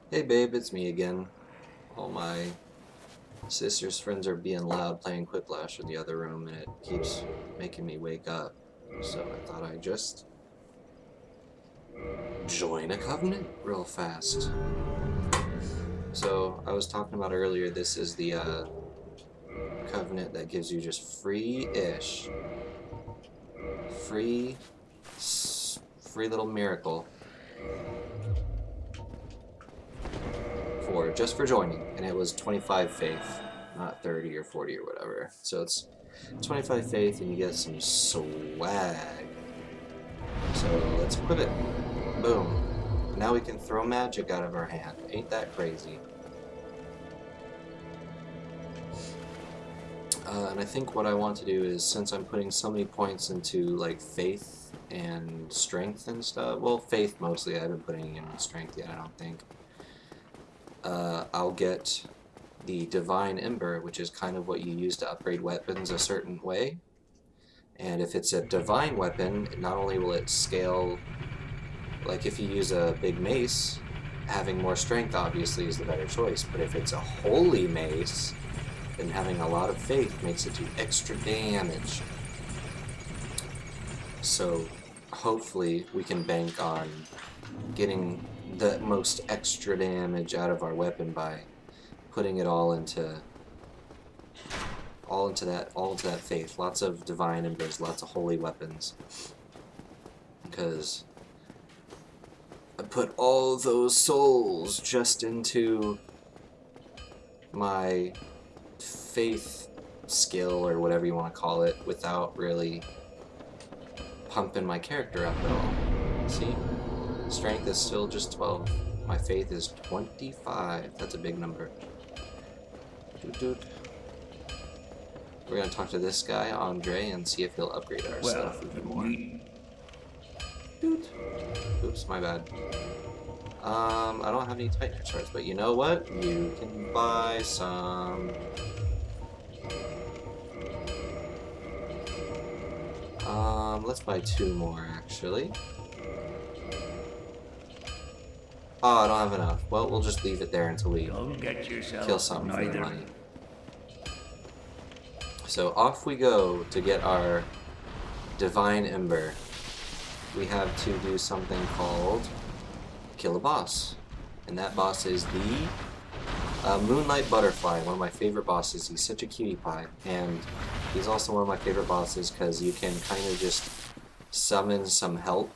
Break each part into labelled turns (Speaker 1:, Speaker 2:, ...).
Speaker 1: Hey babe, it's me again. All my sister's friends are being loud playing Quiplash in the other room and it keeps making me wake up. So I thought I'd just join a covenant real fast. So I was talking about earlier, this is the covenant that gives you just free, free little miracle just for joining, and it was 25 faith, not 30 or 40 or whatever. So it's 25 faith, and you get some swag. So let's equip it. Boom. Now we can throw magic out of our hand. Ain't that crazy? And I think what I want to do is, since I'm putting so many points into like faith and strength and stuff, well, faith mostly. I haven't put any in strength yet, I don't think. I'll get the Divine Ember, which is kind of what you use to upgrade weapons a certain way. And if it's a divine weapon, not only will it scale, like if you use a big mace, having more strength obviously is the better choice, but if it's a holy mace, then having a lot of faith makes it do extra damage. So hopefully we can bank on getting the most extra damage out of our weapon by putting it all into that faith. Lots of divine embers, lots of holy weapons. Because I put all those souls just into my faith skill, or whatever you want to call it, without really pumping my character up at all. See? Strength is still just 12. My faith is 25. That's a big number. Doot doot. We're gonna talk to this guy, Andre, and see if he'll upgrade our stuff even more. Doot. Oops, my bad. I don't have any Titan shards, but you know what? You can buy some. Let's buy 2 more, actually. Oh, I don't have enough. Well, we'll just leave it there until we kill something for the money. So off we go to get our Divine Ember. We have to do something called kill a boss. And that boss is the Moonlight Butterfly, one of my favorite bosses. He's such a cutie pie. And he's also one of my favorite bosses because you can kind of just summon some help.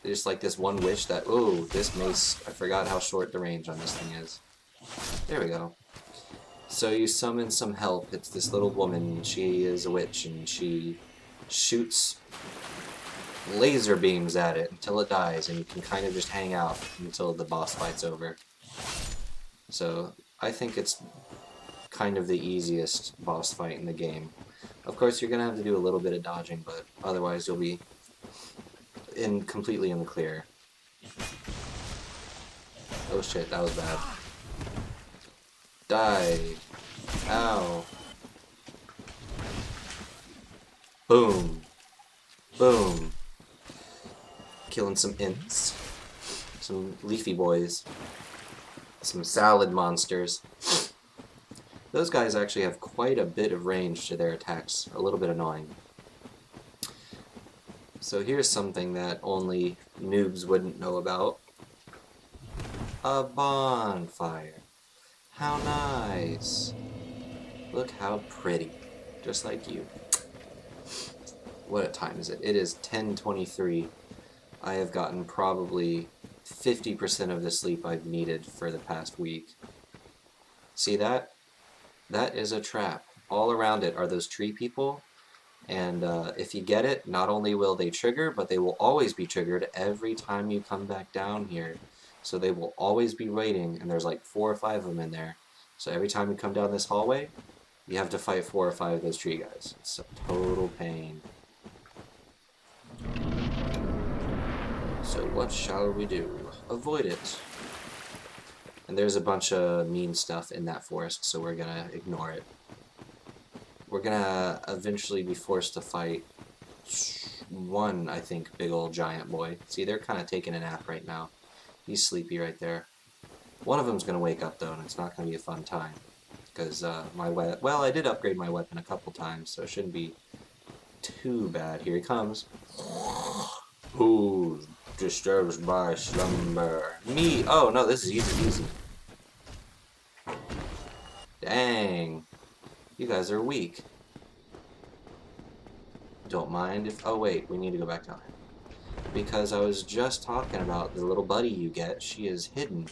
Speaker 1: Just like this one wish that, oh, this mace, I forgot how short the range on this thing is. There we go. So you summon some help. It's this little woman. She is a witch, and she shoots laser beams at it until it dies, and you can kind of just hang out until the boss fight's over. So I think it's kind of the easiest boss fight in the game. Of course, you're going to have to do a little bit of dodging, but otherwise you'll be completely in the clear. Oh shit, that was bad. Die. Ow. Boom. Boom. Killing some ints. Some leafy boys. Some salad monsters. Those guys actually have quite a bit of range to their attacks. A little bit annoying. So here's something that only noobs wouldn't know about. A bonfire. How nice. Look how pretty. Just like you. What time is it? It is 10:23. I have gotten probably 50% of the sleep I've needed for the past week. See that? That is a trap. All around it are those tree people. And if you get it, not only will they trigger, but they will always be triggered every time you come back down here. So they will always be waiting, and there's like 4 or 5 of them in there. So every time you come down this hallway, you have to fight 4 or 5 of those tree guys. It's a total pain. So what shall we do? Avoid it. And there's a bunch of mean stuff in that forest, so we're gonna ignore it. We're gonna eventually be forced to fight one, I think, big old giant boy. See, they're kind of taking a nap right now. He's sleepy right there. One of them's gonna wake up though, and it's not gonna be a fun time. Because well, I did upgrade my weapon a couple times, so it shouldn't be too bad. Here he comes. Who disturbs my slumber? Me! Oh no, this is easy. Dang. You guys are weak. Don't mind if... Oh wait, we need to go back down. Because I was just talking about the little buddy you get. She is hidden.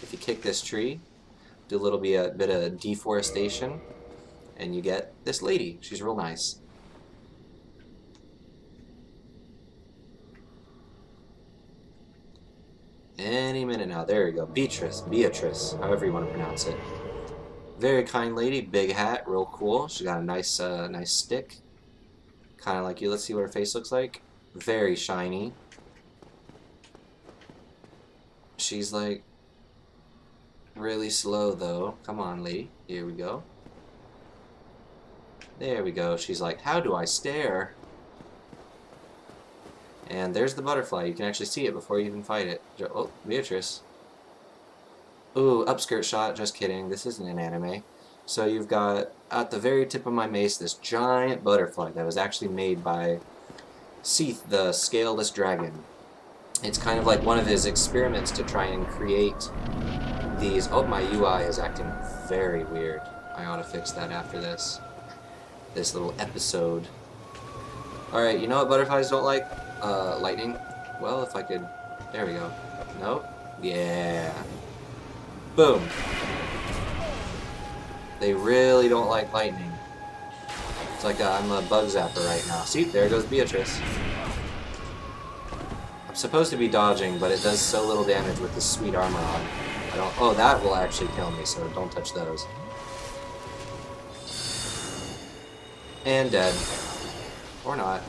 Speaker 1: If you kick this tree, do a little bit of deforestation, and you get this lady. She's real nice. Any minute now. There we go. Beatrice, however you want to pronounce it. Very kind lady, big hat, real cool. She got a nice nice stick. Kind of like you. Let's see what her face looks like. Very shiny. She's like really slow though. Come on, lady. Here we go. There we go. She's like, how do I stare? And there's the butterfly. You can actually see it before you even fight it. Oh, Beatrice. Ooh, upskirt shot. Just kidding. This isn't an anime. So you've got, at the very tip of my mace, this giant butterfly that was actually made by Seath, the scaleless dragon. It's kind of like one of his experiments to try and create these... Oh, my UI is acting very weird. I ought to fix that after this little episode. Alright, you know what butterflies don't like? Lightning. Well, if I could... There we go. Nope. Yeah. Boom. They really don't like lightning. It's like I'm a bug zapper right now. See, there goes Beatrice. I'm supposed to be dodging, but it does so little damage with this sweet armor on. I don't... Oh, that will actually kill me, so don't touch those. And dead. Or not.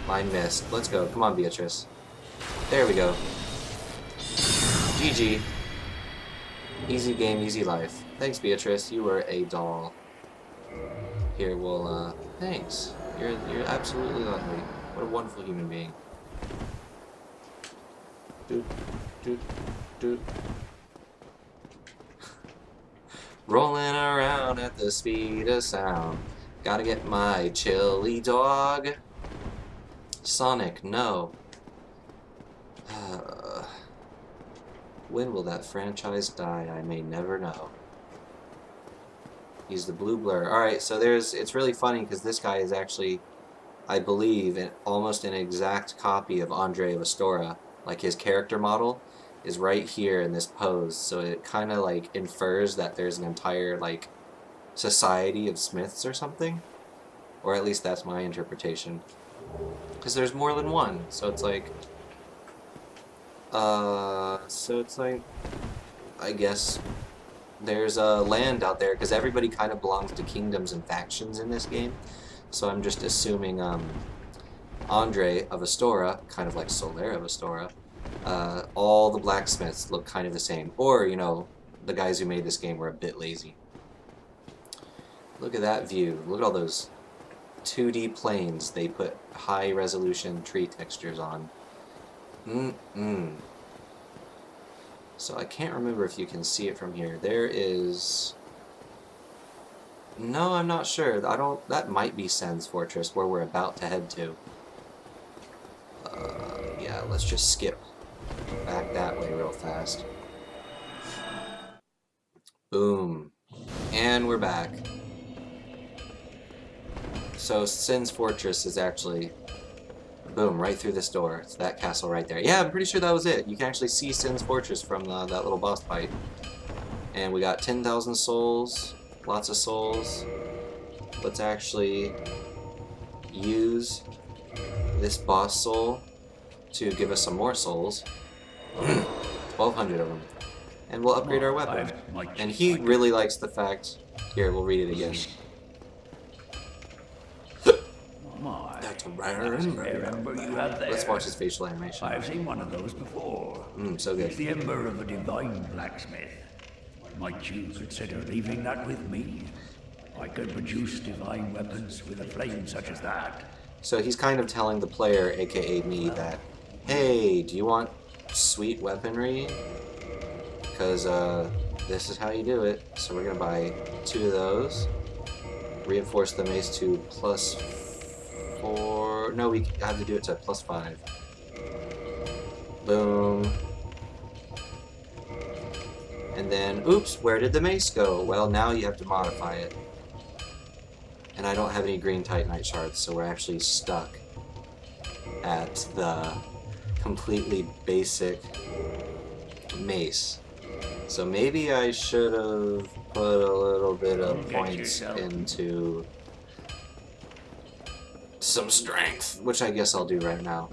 Speaker 1: Mine missed. Let's go. Come on, Beatrice. There we go. GG. Easy game, easy life. Thanks, Beatrice. You were a doll. Here, well, thanks. You're absolutely lovely. What a wonderful human being. Doot, doot, doot. Rolling around at the speed of sound. Gotta get my chili dog. Sonic, no. When will that franchise die? I may never know. He's the blue blur. Alright, so it's really funny because this guy is actually, I believe, almost an exact copy of Andre of Astora. Like his character model is right here in this pose, so it kind of like infers that there's an entire like society of Smiths or something. Or at least that's my interpretation. Because there's more than one, so it's like... I guess there's a land out there, because everybody kind of belongs to kingdoms and factions in this game. So I'm just assuming Andre of Astora, kind of like Solaire of Astora, all the blacksmiths look kind of the same. Or, you know, the guys who made this game were a bit lazy. Look at that view. Look at all those 2D planes they put high resolution tree textures on. So I can't remember if you can see it from here. There is... No, I'm not sure. That might be Sen's Fortress, where we're about to head to. Yeah, let's just skip back that way real fast. Boom. And we're back. So Sen's Fortress is actually... Boom, right through this door. It's that castle right there. Yeah, I'm pretty sure that was it. You can actually see Sen's Fortress from that little boss fight. And we got 10,000 souls. Lots of souls. Let's actually use this boss soul to give us some more souls. 1,200 of them. And we'll upgrade our weapon. And he really likes the fact... Here, we'll read it again. That's a rare ember you have there. Let's watch his facial animation.
Speaker 2: I've seen one of those before.
Speaker 1: So good.
Speaker 2: It's the ember of a divine blacksmith. Might you consider leaving that with me? I could produce divine weapons with a flame such as that.
Speaker 1: So he's kind of telling the player, aka me, that, hey, do you want sweet weaponry, because this is how you do it. So we're gonna buy 2 of those. Reinforce the mace to +4. No, we have to do it to +5. Boom. And then, oops, where did the mace go? Well, now you have to modify it. And I don't have any green Titanite shards, so we're actually stuck at the completely basic mace. So maybe I should have put a little bit of points into some strength, which I guess I'll do right now.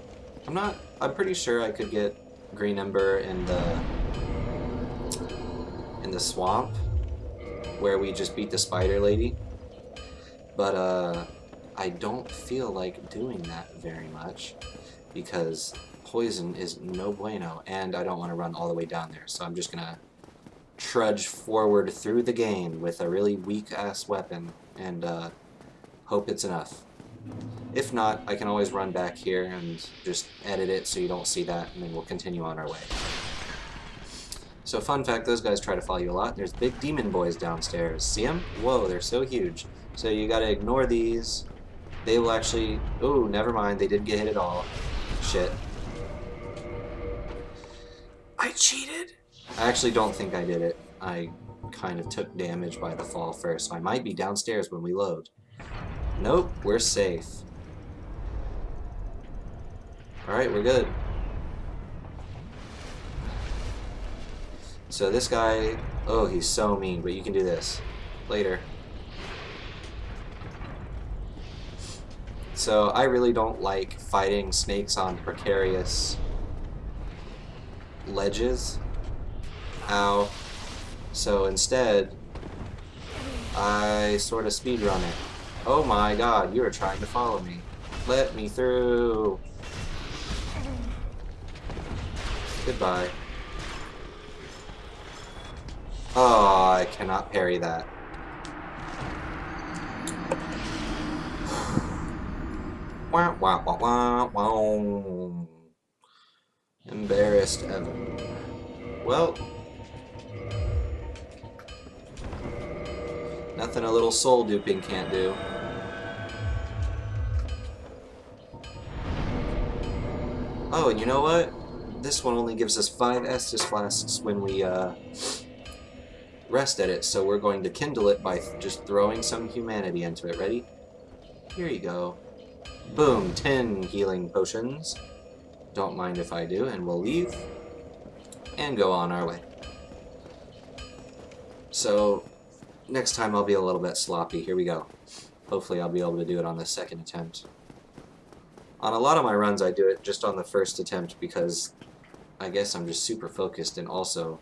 Speaker 1: I'm pretty sure I could get green ember in the swamp where we just beat the spider lady. But I don't feel like doing that very much because poison is no bueno, and I don't want to run all the way down there, so I'm just gonna trudge forward through the game with a really weak-ass weapon and hope it's enough. If not, I can always run back here and just edit it so you don't see that, and then we'll continue on our way. So fun fact, those guys try to follow you a lot. There's big demon boys downstairs. See them? Whoa, they're so huge. So you gotta ignore these. They will actually... Ooh, never mind, they didn't get hit at all. Shit. I cheated! I actually don't think I did it. I kind of took damage by the fall first, so I might be downstairs when we load. Nope, we're safe. Alright, we're good. So this guy... Oh, he's so mean, but you can do this. Later. So I really don't like fighting snakes on precarious ledges. Ow. So instead, I sort of speedrun it. Oh my god, you are trying to follow me. Let me through. Goodbye. Oh, I cannot parry that. Wah, wah, wah, wah, wah. Embarrassed Evan. Well, nothing a little soul duping can't do. Oh, and you know what? This one only gives us 5 Estus flasks when we rest at it, so we're going to kindle it by just throwing some humanity into it. Ready? Here you go. Boom, 10 healing potions. Don't mind if I do, and we'll leave and go on our way. So, next time I'll be a little bit sloppy. Here we go. Hopefully I'll be able to do it on the second attempt. On a lot of my runs I do it just on the first attempt because I guess I'm just super focused, and also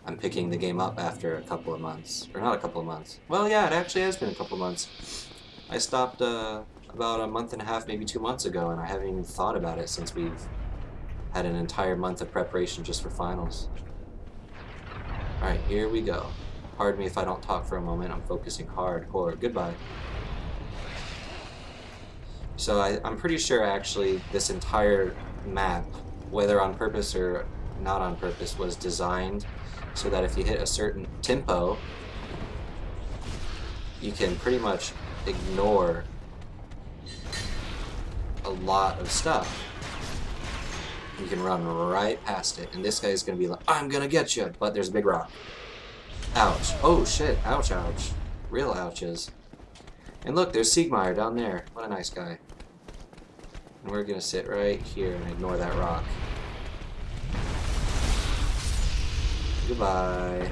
Speaker 1: I'm picking the game up after a couple of months. Or not a couple of months. Well, yeah, it actually has been a couple of months. I stopped about a month and a half, maybe 2 months ago, and I haven't even thought about it since we've had an entire month of preparation just for finals. Alright, here we go. Pardon me if I don't talk for a moment, I'm focusing hardcore. Goodbye. So I'm pretty sure actually this entire map, whether on purpose or not on purpose, was designed so that if you hit a certain tempo, you can pretty much ignore a lot of stuff. You can run right past it, and this guy's gonna be like, I'm gonna get you, but there's a big rock. Ouch. Oh shit, ouch, ouch. Real ouches. And look, there's Siegmeyer down there. What a nice guy. And we're gonna sit right here and ignore that rock. Goodbye.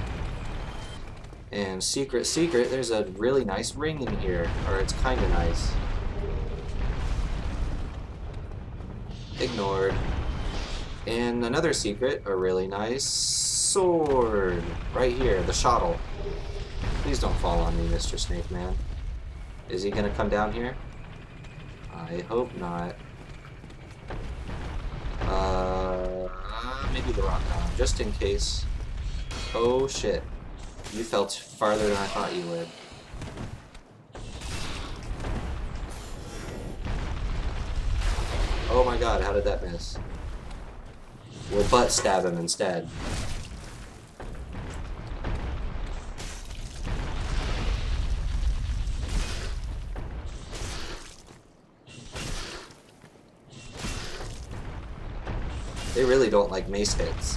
Speaker 1: And secret, there's a really nice ring in here. Or it's kinda nice. Ignored. And another secret, a really nice sword. Right here, the shottle. Please don't fall on me, Mr. Snake Man. Is he gonna come down here? I hope not. Maybe the rock down, just in case. Oh shit. You fell farther than I thought you would. Oh my god, how did that miss? We'll butt stab him instead. They really don't like mace hits.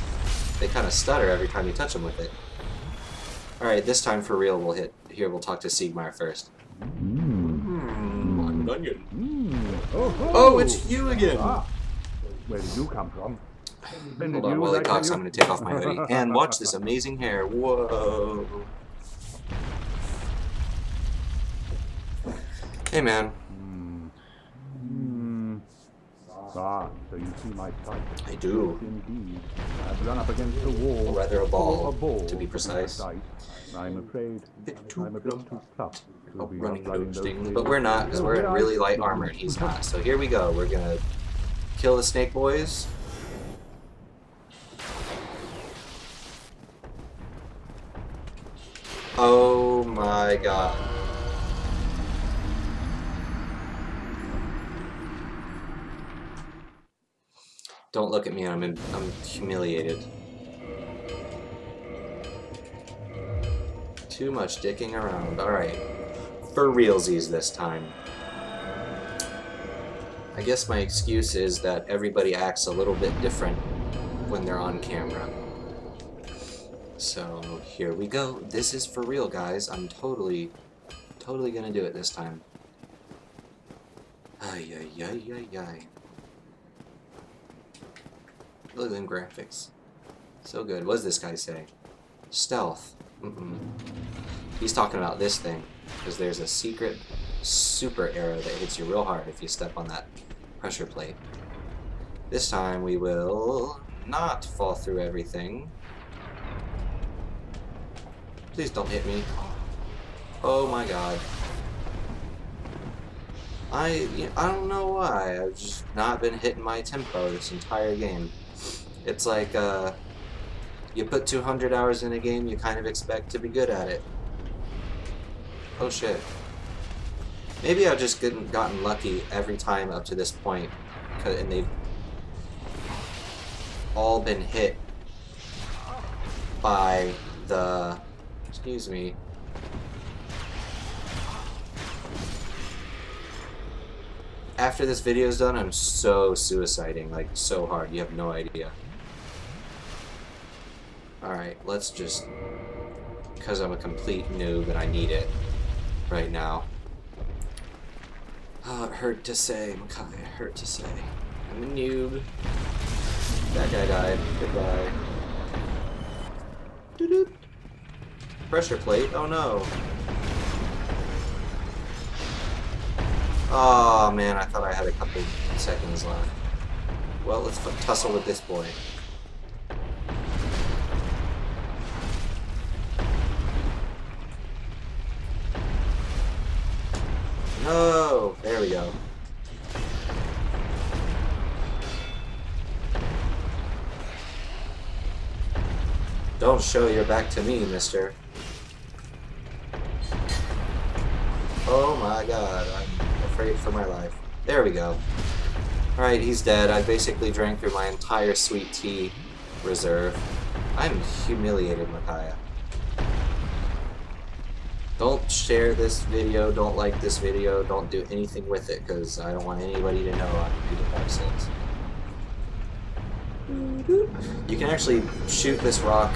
Speaker 1: They kind of stutter every time you touch them with it. Alright, this time for real we'll hit. Here, we'll talk to Sigmar first. I'm an onion. Oh, it's you again!
Speaker 3: Ah, where did you come from?
Speaker 1: Hold on, while he talks, I'm going to take off my hoodie. And watch this amazing hair. Whoa. Hey, man.
Speaker 3: Ah, so you see my sight.
Speaker 1: I do.
Speaker 3: Yes, indeed. I've run up against a wall.
Speaker 1: Or rather a ball, to be
Speaker 3: to
Speaker 1: precise.
Speaker 3: I'm afraid I'm a bit too tough to be
Speaker 1: Running
Speaker 3: outrunning
Speaker 1: those
Speaker 3: those
Speaker 1: things.
Speaker 3: blades.
Speaker 1: But we're not, because we're in really light armor and he's not. So here we go. We're going to kill the snake boys. Oh my god. Don't look at me, I'm humiliated. Too much dicking around. Alright. For realsies this time. I guess my excuse is that everybody acts a little bit different when they're on camera. So, here we go. This is for real, guys. I'm totally gonna do it this time. Ay, ay, ay, ay, ay. Look at them graphics. So good. What does this guy say? Stealth. He's talking about this thing, because there's a secret super arrow that hits you real hard if you step on that pressure plate. This time we will not fall through everything. Please don't hit me. Oh my god. I don't know why. I've just not been hitting my tempo this entire game. It's like, you put 200 hours in a game, you kind of expect to be good at it. Oh shit. Maybe I've just gotten lucky every time up to this point, and they've all been hit by the... Excuse me. After this video's done, I'm so suiciding, like so hard, you have no idea. Alright, let's just... Because I'm a complete noob and I need it right now. Oh, it hurt to say, Makai, it hurt to say. I'm a noob. That guy died. Goodbye. Doo-doo. Pressure plate? Oh no. Oh man, I thought I had a couple seconds left. Well, let's tussle with this boy. No! There we go. Don't show your back to me, mister. Oh my god, I'm afraid for my life. There we go. Alright, he's dead. I basically drank through my entire sweet tea reserve. I'm humiliated, Micaiah. Don't share this video, don't like this video, don't do anything with it, because I don't want anybody to know I'm reading Dark Souls. You can actually shoot this rock,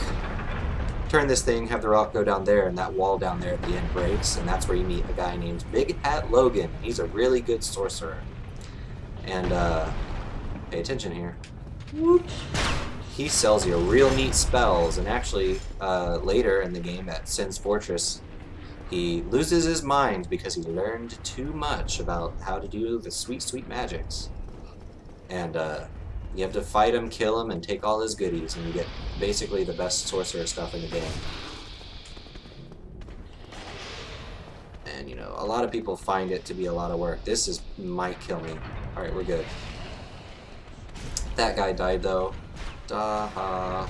Speaker 1: turn this thing, have the rock go down there, and that wall down there at the end breaks, and that's where you meet a guy named Big Hat Logan. He's a really good sorcerer. And, pay attention here. He sells you real neat spells, and actually, later in the game at Sin's Fortress, he loses his mind because he learned too much about how to do the sweet, sweet magics. And, you have to fight him, kill him, and take all his goodies, and you get basically the best sorcerer stuff in the game. And, you know, a lot of people find it to be a lot of work. This might kill me. Alright, we're good. That guy died, though. Daha.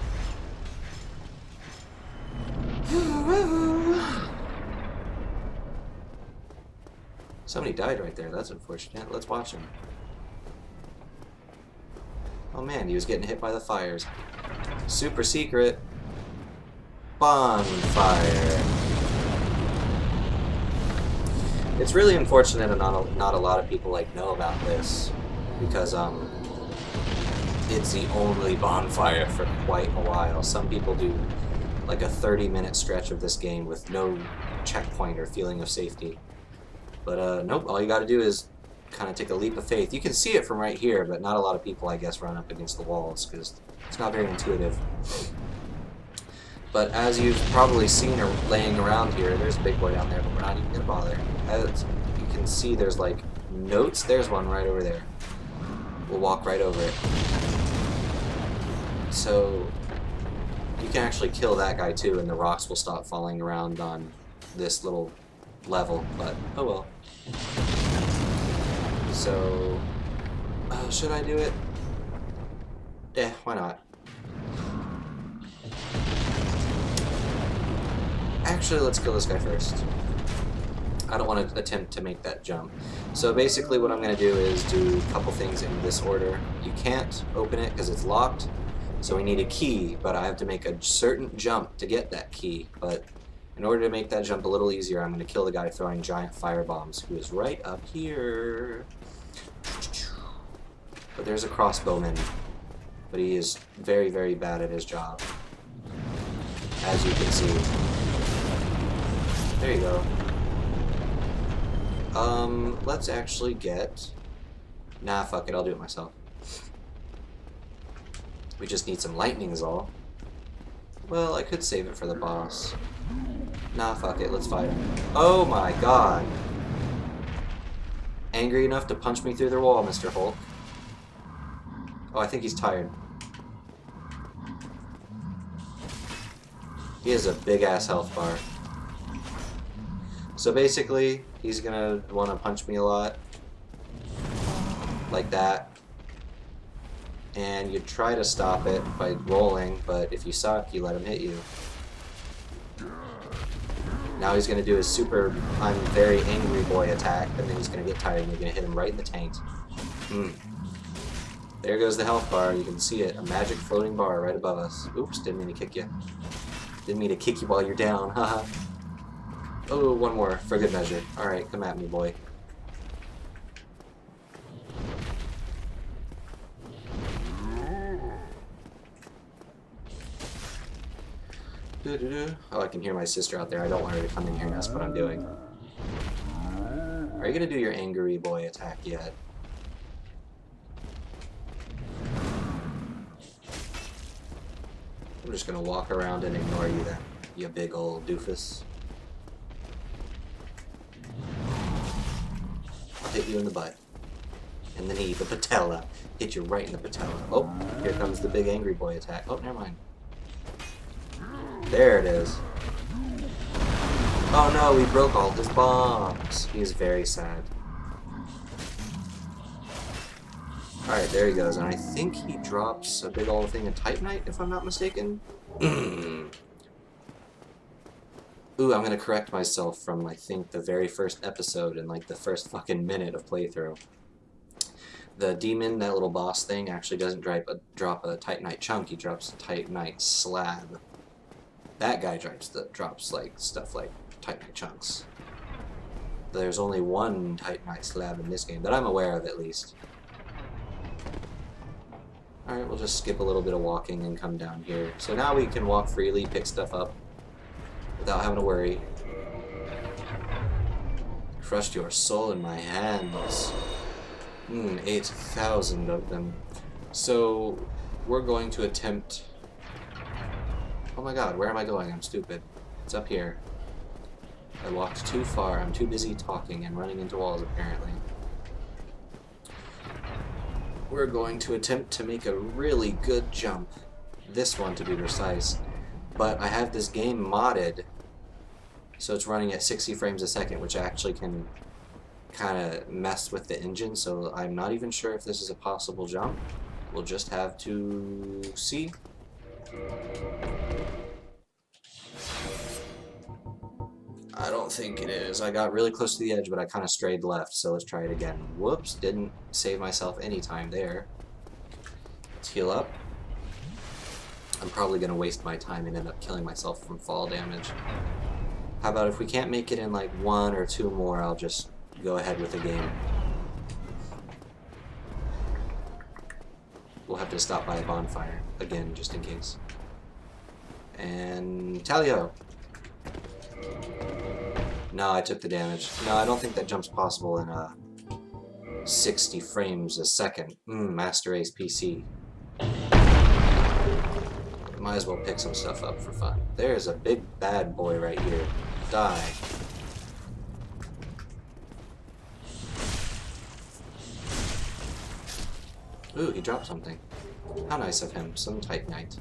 Speaker 1: Somebody died right there. That's unfortunate. Let's watch him. Oh man, he was getting hit by the fires. Super secret. Bonfire. It's really unfortunate and not a lot of people like know about this because it's the only bonfire for quite a while. Some people do like a 30-minute stretch of this game with no checkpoint or feeling of safety. But nope, all you gotta do is kind of take a leap of faith. You can see it from right here, but not a lot of people, I guess, run up against the walls because it's not very intuitive. But as you've probably seen or laying around here, there's a big boy down there, but we're not even going to bother. As you can see, there's like notes. There's one right over there. We'll walk right over it. So you can actually kill that guy too, and the rocks will stop falling around on this little level, but oh well. So, should I do it? Eh, why not? Actually, let's kill this guy first. I don't want to attempt to make that jump. So basically what I'm going to do is do a couple things in this order. You can't open it because it's locked, so we need a key, but I have to make a certain jump to get that key. But in order to make that jump a little easier, I'm going to kill the guy throwing giant fire bombs, who is right up here. But there's a crossbowman, but he is very, very bad at his job, as you can see. There you go. Let's actually get... Nah, fuck it, I'll do it myself. We just need some lightning is all. Well, I could save it for the boss. Nah, fuck it, let's fight him. Oh my god! Angry enough to punch me through the wall, Mr. Hulk. Oh, I think he's tired. He has a big-ass health bar. So basically, he's gonna want to punch me a lot. Like that. And you try to stop it by rolling, but if you suck, you let him hit you. Now he's gonna do his super, I'm very angry boy attack, and then he's gonna get tired and you're gonna hit him right in the taint. There goes the health bar, you can see it. A magic floating bar right above us. Oops, didn't mean to kick you. Didn't mean to kick you while you're down, haha. Oh, one more, for good measure. Alright, come at me, boy. Oh, I can hear my sister out there. I don't want her to come in here and ask what I'm doing. Are you gonna do your angry boy attack yet? I'm just gonna walk around and ignore you then, you big old doofus. I'll hit you in the butt. In the knee, the patella. Hit you right in the patella. Oh, here comes the big angry boy attack. Oh, never mind. There it is. Oh no, he broke all his bombs. He's very sad. Alright, there he goes. And I think he drops a big old thing of Titanite, if I'm not mistaken. Ooh, I'm gonna correct myself from, I think, the very first episode in, like, the first fucking minute of playthrough. The demon, that little boss thing, actually doesn't drop a Titanite chunk, he drops a Titanite slab. That guy drops like stuff like Titanite chunks. There's only one Titanite slab in this game, that I'm aware of at least. Alright, we'll just skip a little bit of walking and come down here. So now we can walk freely, pick stuff up, without having to worry. Crushed your soul in my hands. 8,000 of them. So, we're going to attempt... Oh my god, where am I going? I'm stupid. It's up here. I walked too far. I'm too busy talking and running into walls, apparently. We're going to attempt to make a really good jump. This one, to be precise. But I have this game modded, so it's running at 60 frames a second, which actually can kind of mess with the engine, so I'm not even sure if this is a possible jump. We'll just have to see. I don't think it is. I got really close to the edge, but I kind of strayed left, so let's try it again. Whoops, didn't save myself any time there. Let's heal up. I'm probably going to waste my time and end up killing myself from fall damage. How about if we can't make it in like 1 or 2 more, I'll just go ahead with the game. We'll have to stop by a bonfire again, just in case. And Talio. No, I took the damage. No, I don't think that jump's possible in 60 frames a second. Master Ace PC. Might as well pick some stuff up for fun. There's a big bad boy right here. Die. Ooh, he dropped something. How nice of him. Some Titanite.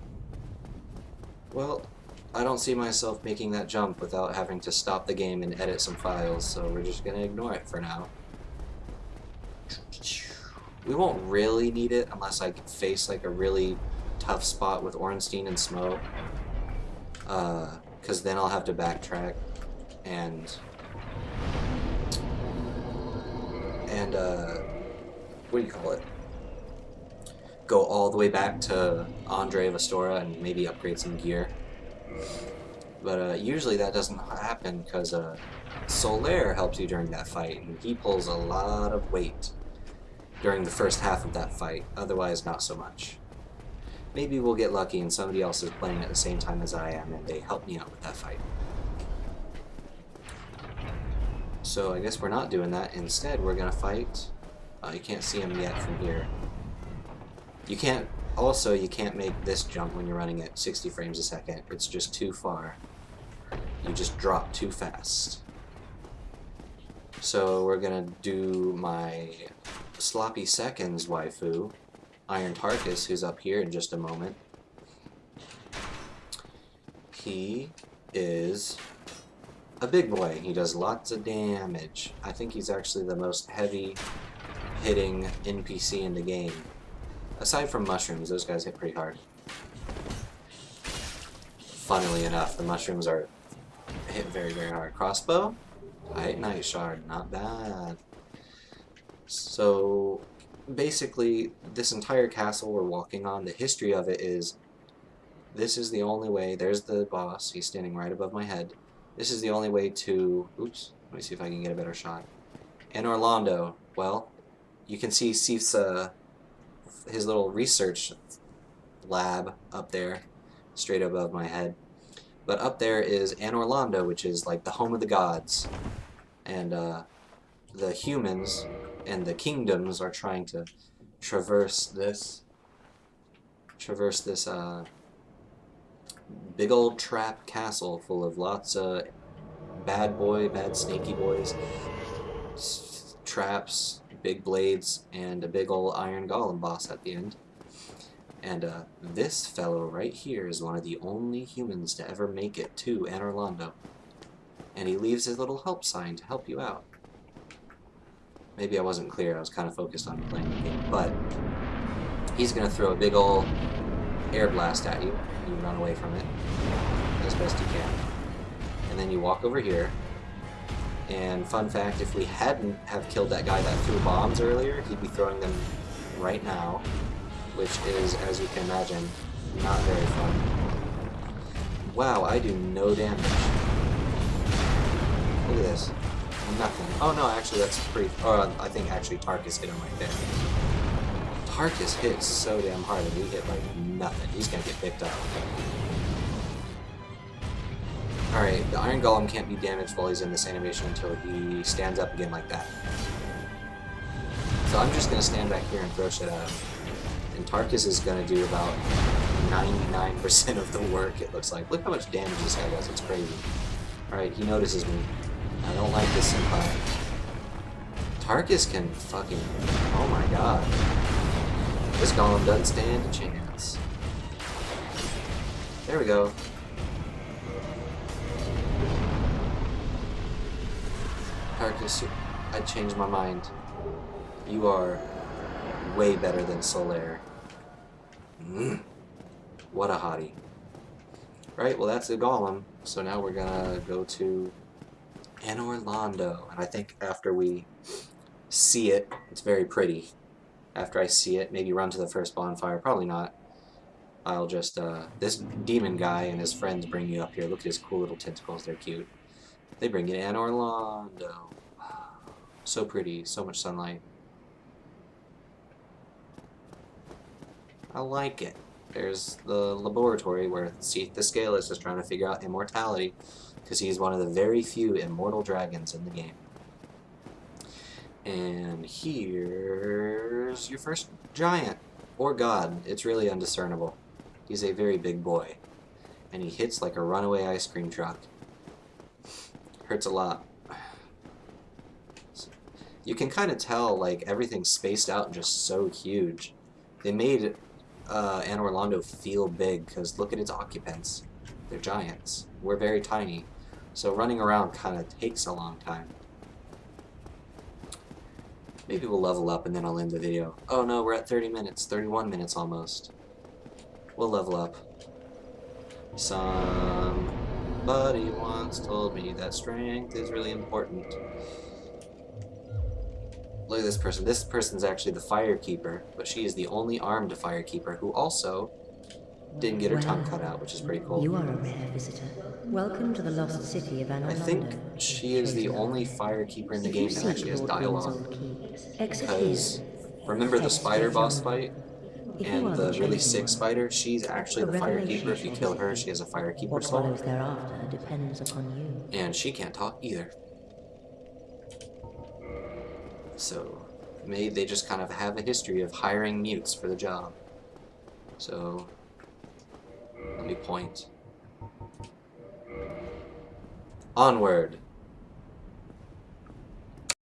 Speaker 1: Well, I don't see myself making that jump without having to stop the game and edit some files, so we're just gonna ignore it for now. We won't really need it unless I face like a really tough spot with Ornstein and Smough, because then I'll have to backtrack and what do you call it? Go all the way back to Andre of Astora and maybe upgrade some gear. But usually that doesn't happen because Solaire helps you during that fight, and he pulls a lot of weight during the first half of that fight, otherwise not so much. Maybe we'll get lucky and somebody else is playing at the same time as I am and they help me out with that fight. So I guess we're not doing that. Instead, we're gonna fight. You can't see him yet from here. You can't make this jump when you're running at 60 frames a second. It's just too far. You just drop too fast. So we're gonna do my sloppy seconds waifu, Iron Tarkus, who's up here in just a moment. He is a big boy. He does lots of damage. I think he's actually the most heavy hitting NPC in the game. Aside from mushrooms, those guys hit pretty hard. Funnily enough, the mushrooms are hit very, very hard. Crossbow? Titanite shard, not bad. So basically, this entire castle we're walking on, the history of it is, this is the only way. There's the boss. He's standing right above my head. This is the only way to, oops, let me see if I can get a better shot. Anor Londo, well, you can see Sif's, his little research lab up there, straight above my head. But up there is Anor Londo, which is like the home of the gods. And the humans and the kingdoms are trying to traverse this big old trap castle full of lots of bad snaky boys, traps, big blades, and a big old iron golem boss at the end. And this fellow right here is one of the only humans to ever make it to Anor Londo. And he leaves his little help sign to help you out. Maybe I wasn't clear, I was kind of focused on playing the game, but he's going to throw a big old air blast at you. You run away from it as best you can. And then you walk over here. And fun fact, if we hadn't have killed that guy that threw bombs earlier, he'd be throwing them right now, which is, as you can imagine, not very fun. Wow, I do no damage. Look at this. Nothing. Oh no, actually that's pretty... Oh, I think actually Tarkus hit him right there. Tarkus hit so damn hard and he hit like nothing. He's gonna get picked up. Alright, the Iron Golem can't be damaged while he's in this animation until he stands up again like that. So I'm just gonna stand back here and throw shit at him. And Tarkus is gonna do about 99% of the work, it looks like. Look how much damage this guy does, it's crazy. Alright, he notices me. I don't like this senpai. Tarkus can fucking... Oh my god. This golem doesn't stand a chance. There we go. Tarkus, I changed my mind. You are way better than Solaire. What a hottie. Right, well that's the golem. So now we're gonna go to Anor Londo. And I think after we see it, it's very pretty. after I see it, maybe run to the first bonfire. Probably not. I'll just, this demon guy and his friends bring you up here. Look at his cool little tentacles, they're cute. They bring you to Anor Londo. So pretty, so much sunlight. I like it. There's the laboratory where Seath the Scaleless is trying to figure out immortality, because he's one of the very few immortal dragons in the game. And here's your first giant, or god. It's really undiscernible. He's a very big boy, and he hits like a runaway ice cream truck. Hurts a lot. You can kind of tell, like, everything's spaced out and just so huge. They made Anor Londo feel big, because look at its occupants. They're giants. We're very tiny. So running around kind of takes a long time. Maybe we'll level up and then I'll end the video. Oh no, we're at 30 minutes. 31 minutes almost. We'll level up. Somebody once told me that strength is really important. Look at this person. This person's actually the Firekeeper, but she is the only armed Firekeeper who also didn't get her tongue cut out, which is pretty cool.
Speaker 4: You are a rare visitor. Welcome to the lost city of Anor Londo.
Speaker 1: I think she is the only Firekeeper in the game that actually has dialogue. Because remember the spider boss fight? And the really sick spider? She's actually the Firekeeper. If you kill her, she has a Firekeeper
Speaker 4: What
Speaker 1: soul.
Speaker 4: follows thereafter depends upon you.
Speaker 1: And she can't talk either. So they just kind of have a history of hiring mutes for the job. So let me point. Onward!